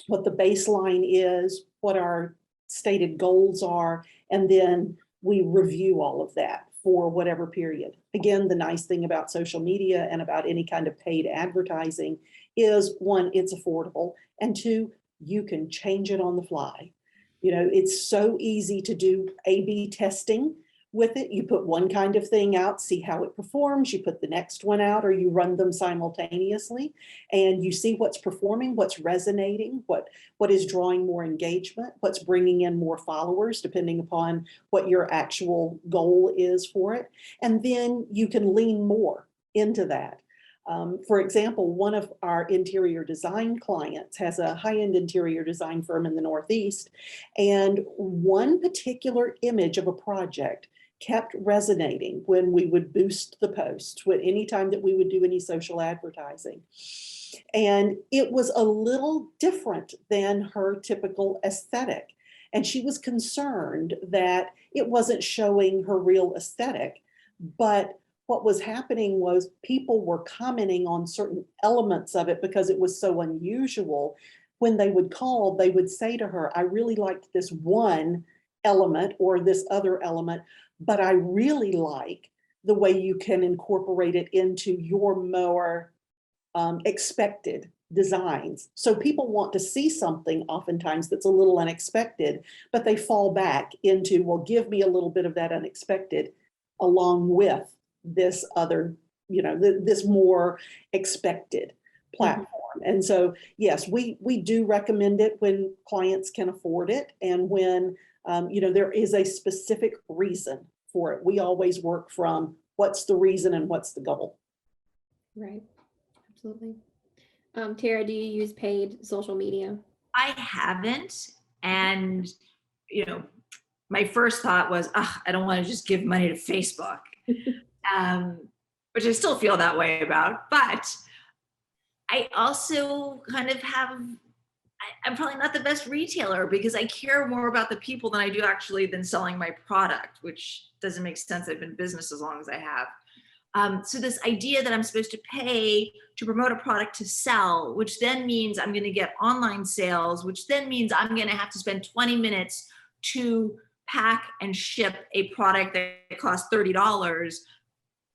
baseline is, what our stated goals are, and then we review all of that for whatever period. Again, the nice thing about social media and about any kind of paid advertising is, one, it's affordable, and two, you can change it on the fly. You know, it's so easy to do A/B testing with it. You put one kind of thing out, see how it performs, you put the next one out, or you run them simultaneously, and you see what's performing, what's resonating, what is drawing more engagement, what's bringing in more followers, depending upon what your actual goal is for it. And then you can lean more into that. For example, one of our interior design clients has a high-end interior design firm in the Northeast, and one particular image of a project kept resonating when we would boost the posts, anytime that we would do any social advertising. And it was a little different than her typical aesthetic. And she was concerned that it wasn't showing her real aesthetic, but what was happening was people were commenting on certain elements of it because it was so unusual. When they would call, they would say to her, I really liked this one element or this other element, but I really like the way you can incorporate it into your more expected designs. So people want to see something oftentimes that's a little unexpected, but they fall back into, well, give me a little bit of that unexpected along with this other, you know, this more expected platform. And so, yes, we do recommend it when clients can afford it, and when there is a specific reason for it. We always work from what's the reason and what's the goal. Right. Absolutely. Tara, do you use paid social media? I haven't. And, my first thought was, I don't want to just give money to Facebook, which I still feel that way about. But I also kind of I'm probably not the best retailer because I care more about the people than I do actually than selling my product, which doesn't make sense. I've been in business as long as I have. So this idea that I'm supposed to pay to promote a product to sell, which then means I'm going to get online sales, which then means I'm going to have to spend 20 minutes to pack and ship a product that costs $30.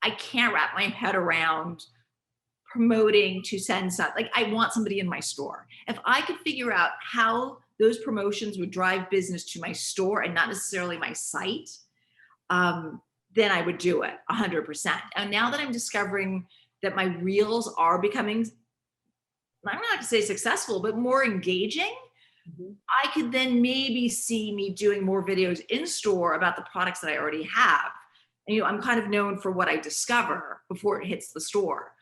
I can't wrap my head around promoting to send stuff. Like, I want somebody in my store. If I could figure out how those promotions would drive business to my store and not necessarily my site, then I would do it 100%. And now that I'm discovering that my reels are becoming, I'm not going to say successful, but more engaging, I could then maybe see me doing more videos in store about the products that I already have. And, I'm kind of known for what I discover before it hits the store.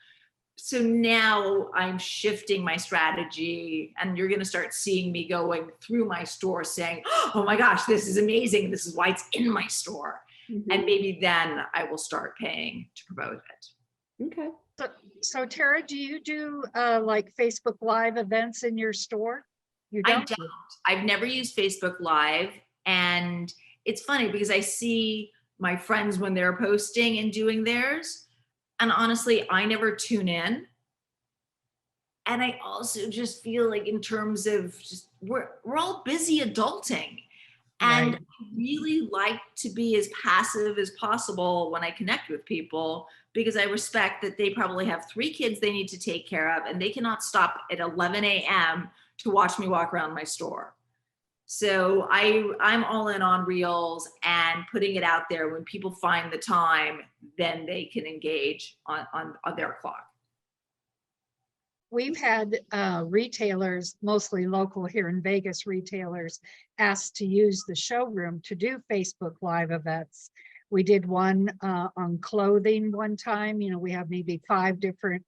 So now I'm shifting my strategy, and you're going to start seeing me going through my store saying, oh my gosh, this is amazing. This is why it's in my store. And maybe then I will start paying to promote it. Okay. So Tara, do you do like Facebook Live events in your store? You I don't? don't. I've never used Facebook Live. And it's funny because I see my friends when they're posting and doing theirs. And honestly, I never tune in. And I also just feel like, in terms of just, we're all busy adulting. And Right. I really like to be as passive as possible when I connect with people, because I respect that they probably have 3 kids they need to take care of, and they cannot stop at 11 a.m. to watch me walk around my store. So I'm all in on Reels and putting it out there. When people find the time, then they can engage on their clock. We've had retailers, mostly local here in Vegas, retailers asked to use the showroom to do Facebook Live events. We did one on clothing one time. We have maybe 5 different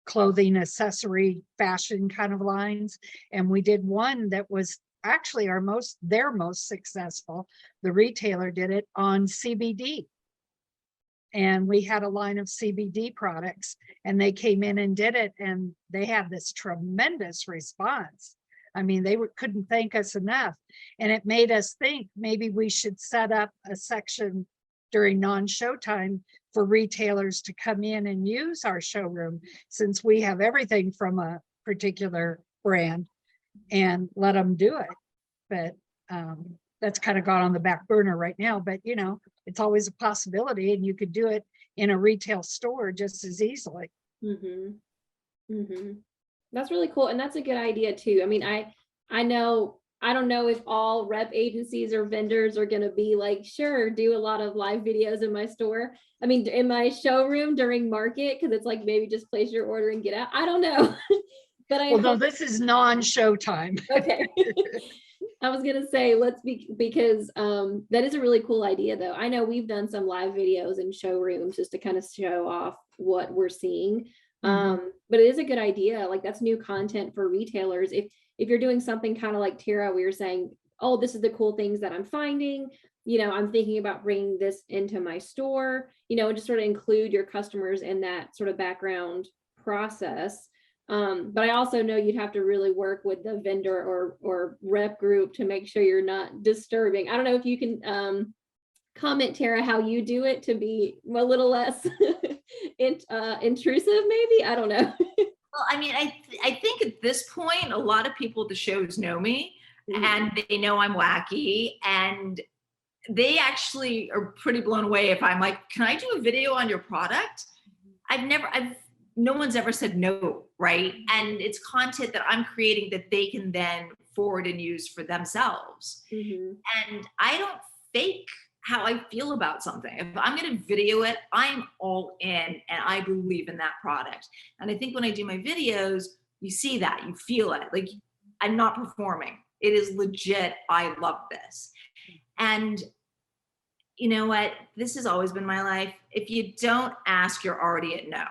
clothing, accessory, fashion kind of lines. And we did one that was actually their most successful. The retailer did it on CBD. And we had a line of CBD products, and they came in and did it, and they had this tremendous response. I mean, they couldn't thank us enough. And it made us think maybe we should set up a section during non-show time for retailers to come in and use our showroom, since we have everything from a particular brand, and let them do it. But that's kind of gone on the back burner right now, but it's always a possibility, and you could do it in a retail store just as easily. That's really cool. And that's a good idea too. I mean, I don't know if all rep agencies or vendors are going to be like, sure, do a lot of live videos in my store. I mean, in my showroom during market, because it's like, maybe just place your order and get out. I don't know. But Although this is non-show time. Okay. I was gonna say, because that is a really cool idea though. I know we've done some live videos in showrooms just to kind of show off what we're seeing. But it is a good idea. Like, that's new content for retailers. If you're doing something kind of like Tara, we were saying, oh, this is the cool things that I'm finding, I'm thinking about bringing this into my store, and just sort of include your customers in that sort of background process. But I also know you'd have to really work with the vendor or rep group to make sure you're not disturbing. I don't know if you can comment, Tara, how you do it to be a little less intrusive, maybe. I don't know. Well, I mean, I think at this point, a lot of people at the shows know me, and they know I'm wacky, and they actually are pretty blown away if I'm like, can I do a video on your product? No one's ever said no, right? And it's content that I'm creating that they can then forward and use for themselves. And I don't fake how I feel about something. If I'm going to video it, I'm all in, and I believe in that product. And I think when I do my videos, You see that, you feel it. Like, I'm not performing. It is legit. I love this. And you know what? This has always been my life. If you don't ask, you're already at no.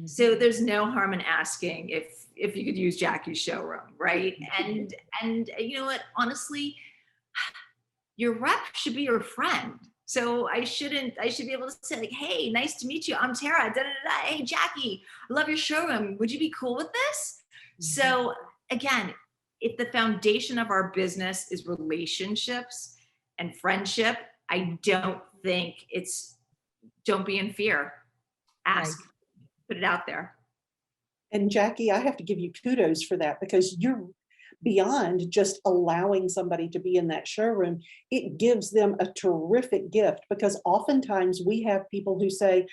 So there's no harm in asking if you could use Jackie's showroom, right? And you know what? Honestly, your rep should be your friend. So I should be able to say like, hey, nice to meet you. I'm Tara. Da, da, da, da. Hey, Jackie, I love your showroom. Would you be cool with this? So again, if the foundation of our business is relationships and friendship, I don't think don't be in fear. Ask, put it out there. And Jackie, I have to give you kudos for that, because you're beyond just allowing somebody to be in that showroom. It gives them a terrific gift, because oftentimes we have people who say,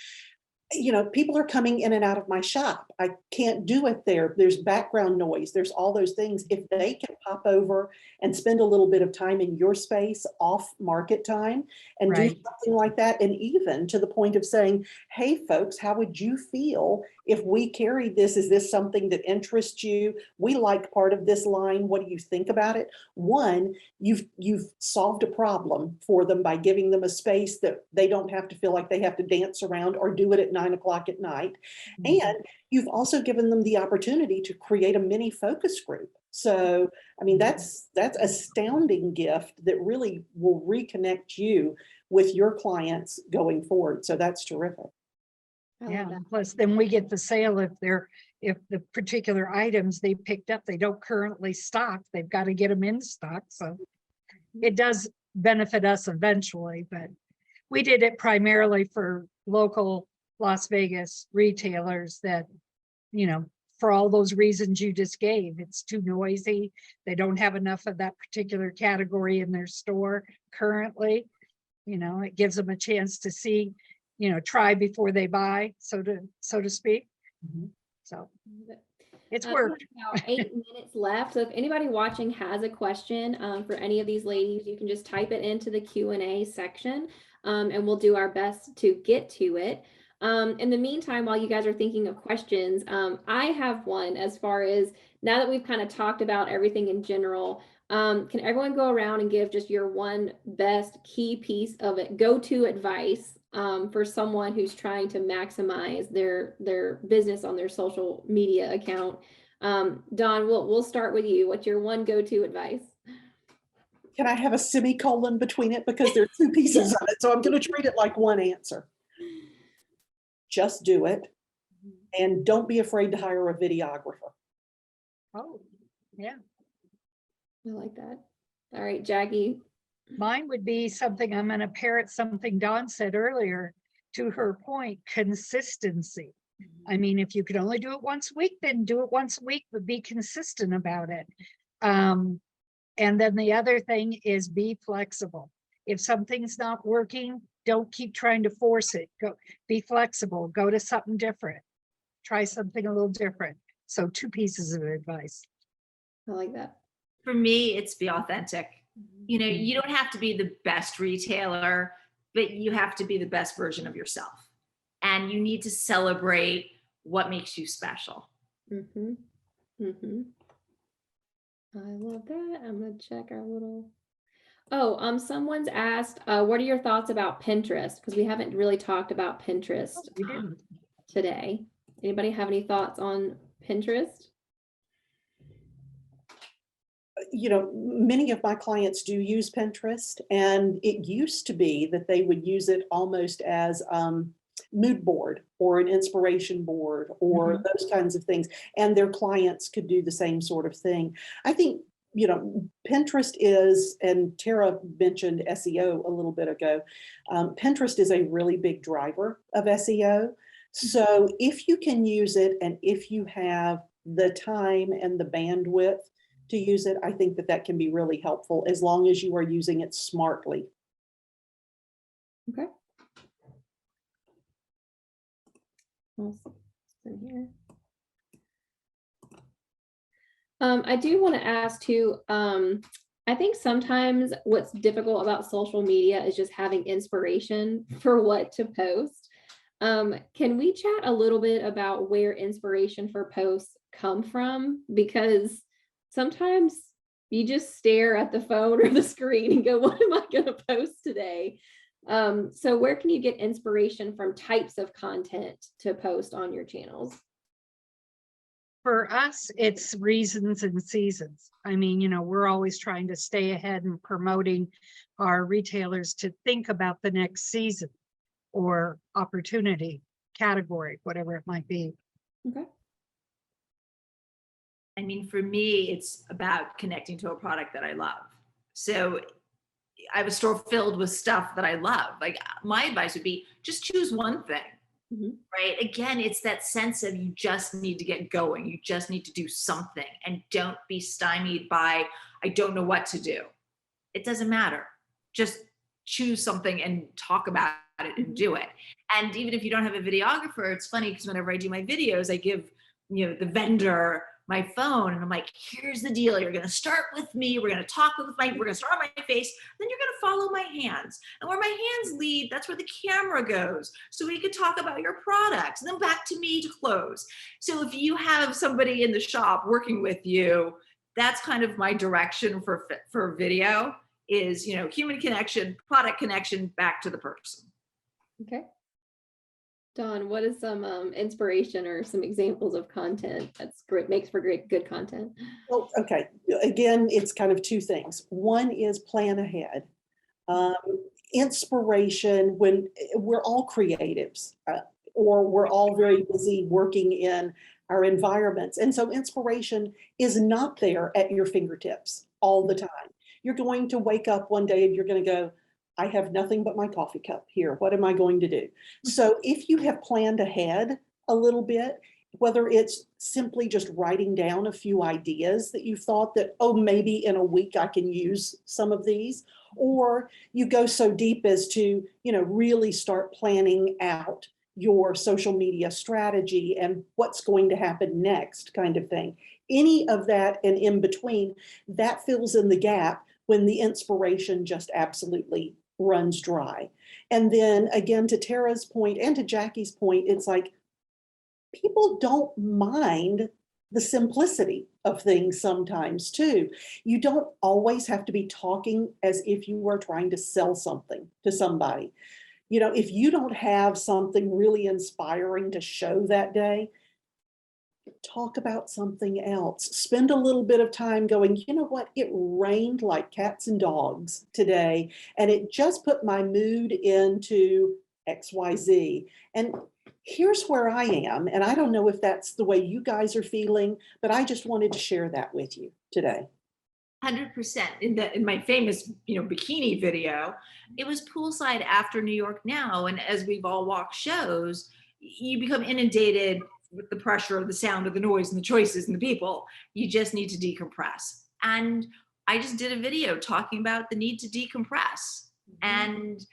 you know, people are coming in and out of my shop. I can't do it there. There's background noise. There's all those things. If they can pop over and spend a little bit of time in your space off market time and do something like that, and even to the point of saying, hey, folks, how would you feel if we carried this? Is this something that interests you? We like part of this line. What do you think about it? One, you've solved a problem for them by giving them a space that they don't have to feel like they have to dance around or do it at 9 o'clock at night. And you've also given them the opportunity to create a mini focus group. So, I mean, that's astounding gift that really will reconnect you with your clients going forward. So that's terrific. Yeah, plus then we get the sale if the particular items they picked up, they don't currently stock, they've got to get them in stock. So it does benefit us eventually, but we did it primarily for local Las Vegas retailers that, you know, for all those reasons you just gave. It's too noisy. They don't have enough of that particular category in their store currently. You know, it gives them a chance to see, you know, try before they buy, so to speak. So it's worked. About 8 minutes left. So if anybody watching has a question for any of these ladies, you can just type it into the Q&A section, and we'll do our best to get to it. In the meantime, while you guys are thinking of questions, I have one. As far as now that we've kind of talked about everything in general, can everyone go around and give just your one best key piece of it, go-to advice for someone who's trying to maximize their business on their social media account? Dawn, we'll start with you. What's your one go-to advice? Can I have a semicolon between it, because there are two pieces of it, so I'm going to treat it like one answer. Just do it, and don't be afraid to hire a videographer. Oh, yeah. I like that. All right, Jackie. Mine would be something, I'm going to parrot something Dawn said earlier. To her point, consistency. I mean, if you could only do it once a week, then do it once a week, but be consistent about it. And then the other thing is be flexible. If something's not working, don't keep trying to force it. Be flexible, go to something different. Try something a little different. So 2 pieces of advice. I like that. For me, it's be authentic. You know, you don't have to be the best retailer, but you have to be the best version of yourself. And you need to celebrate what makes you special. I love that. I'm gonna check our little. Oh, someone's asked, what are your thoughts about Pinterest? Because we haven't really talked about Pinterest today. Anybody have any thoughts on Pinterest? You know, many of my clients do use Pinterest, and it used to be that they would use it almost as mood board or an inspiration board or those kinds of things. And their clients could do the same sort of thing. I think, you know, Pinterest is, and Tara mentioned SEO a little bit ago, Pinterest is a really big driver of SEO. So if you can use it, and if you have the time and the bandwidth to use it, I think that that can be really helpful, as long as you are using it smartly. Okay. In here. I do want to ask too, I think sometimes what's difficult about social media is just having inspiration for what to post. Can we chat a little bit about where inspiration for posts come from, because sometimes you just stare at the phone or the screen and go, what am I going to post today? So where can you get inspiration from types of content to post on your channels? For us, it's reasons and seasons. I mean, we're always trying to stay ahead and promoting our retailers to think about the next season or opportunity, category, whatever it might be. Okay. I mean, for me, it's about connecting to a product that I love. So I have a store filled with stuff that I love. Like, my advice would be just choose one thing. Right? Again, it's that sense of you just need to get going. You just need to do something, and don't be stymied by, I don't know what to do. It doesn't matter. Just choose something and talk about it and do it. And even if you don't have a videographer, it's funny because whenever I do my videos, I give, the vendor my phone and I'm like, here's the deal. You're going to start with me. We're going to talk with we're going to start on my face. Then you're going to follow my hands. And where my hands lead, that's where the camera goes. So we could talk about your products and then back to me to close. So if you have somebody in the shop working with you, that's kind of my direction for video is, human connection, product connection, back to the person. Okay. Dawn, what is some inspiration or some examples of content that's great, makes for great, good content? Well, okay. Again, it's kind of two things. One is plan ahead. Inspiration, when we're all creatives, or we're all very busy working in our environments. And so inspiration is not there at your fingertips all the time. You're going to wake up one day and you're going to go, I have nothing but my coffee cup here. What am I going to do? So if you have planned ahead a little bit, whether it's simply just writing down a few ideas that you thought that, oh, maybe in a week I can use some of these, or you go so deep as to, really start planning out your social media strategy and what's going to happen next, kind of thing. Any of that and in between, that fills in the gap when the inspiration just absolutely runs dry. And then again, to Tara's point and to Jackie's point, it's like people don't mind the simplicity of things sometimes too. You don't always have to be talking as if you were trying to sell something to somebody. If you don't have something really inspiring to show that day, talk about something else. Spend a little bit of time going, you know what? It rained like cats and dogs today, and it just put my mood into XYZ. And here's where I am. And I don't know if that's the way you guys are feeling, but I just wanted to share that with you today. 100%. In my famous, bikini video, it was poolside after New York Now. And as we've all walked shows, you become inundated with the pressure of the sound of the noise and the choices and the people. You just need to decompress. And I just did a video talking about the need to decompress. And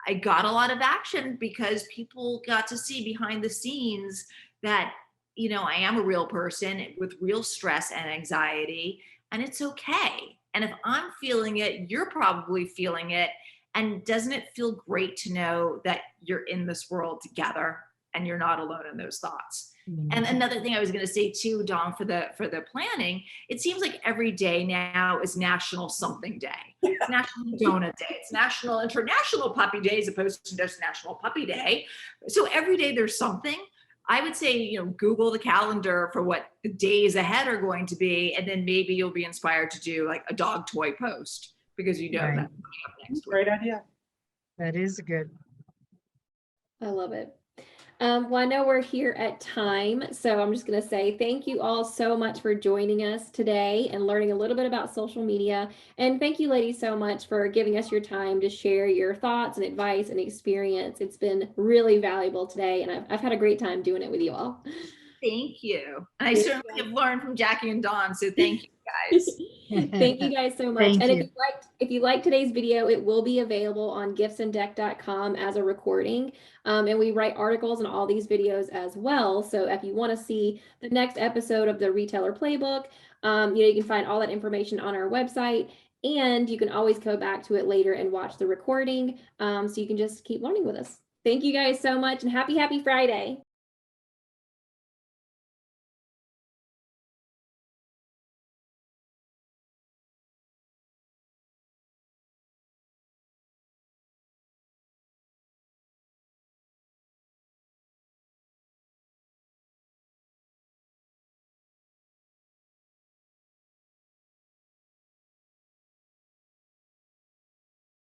I got a lot of action because people got to see behind the scenes that, I am a real person with real stress and anxiety, and it's okay. And if I'm feeling it, you're probably feeling it. And doesn't it feel great to know that you're in this world together and you're not alone in those thoughts? And another thing I was going to say too, Dawn, for the planning, it seems like every day now is National Something Day. It's National Donut Day. It's National International Puppy Day as opposed to just National Puppy Day. So every day there's something. I would say, Google the calendar for what the days ahead are going to be, and then maybe you'll be inspired to do like a dog toy post because Right. that's coming up next week. Great idea. That is good. I love it. Well, I know we're here at time, so I'm just going to say thank you all so much for joining us today and learning a little bit about social media. And thank you, ladies, so much for giving us your time to share your thoughts and advice and experience. It's been really valuable today, and I've had a great time doing it with you all. Thank you. And I certainly have learned from Jackie and Dawn, so thank you guys. Thank you guys so much. Thank And you. if you liked today's video, it will be available on giftsanddeck.com as a recording. And we write articles in all these videos as well. So if you want to see the next episode of the Retailer Playbook, you can find all that information on our website. And you can always go back to it later and watch the recording. So you can just keep learning with us. Thank you guys so much, and happy Friday.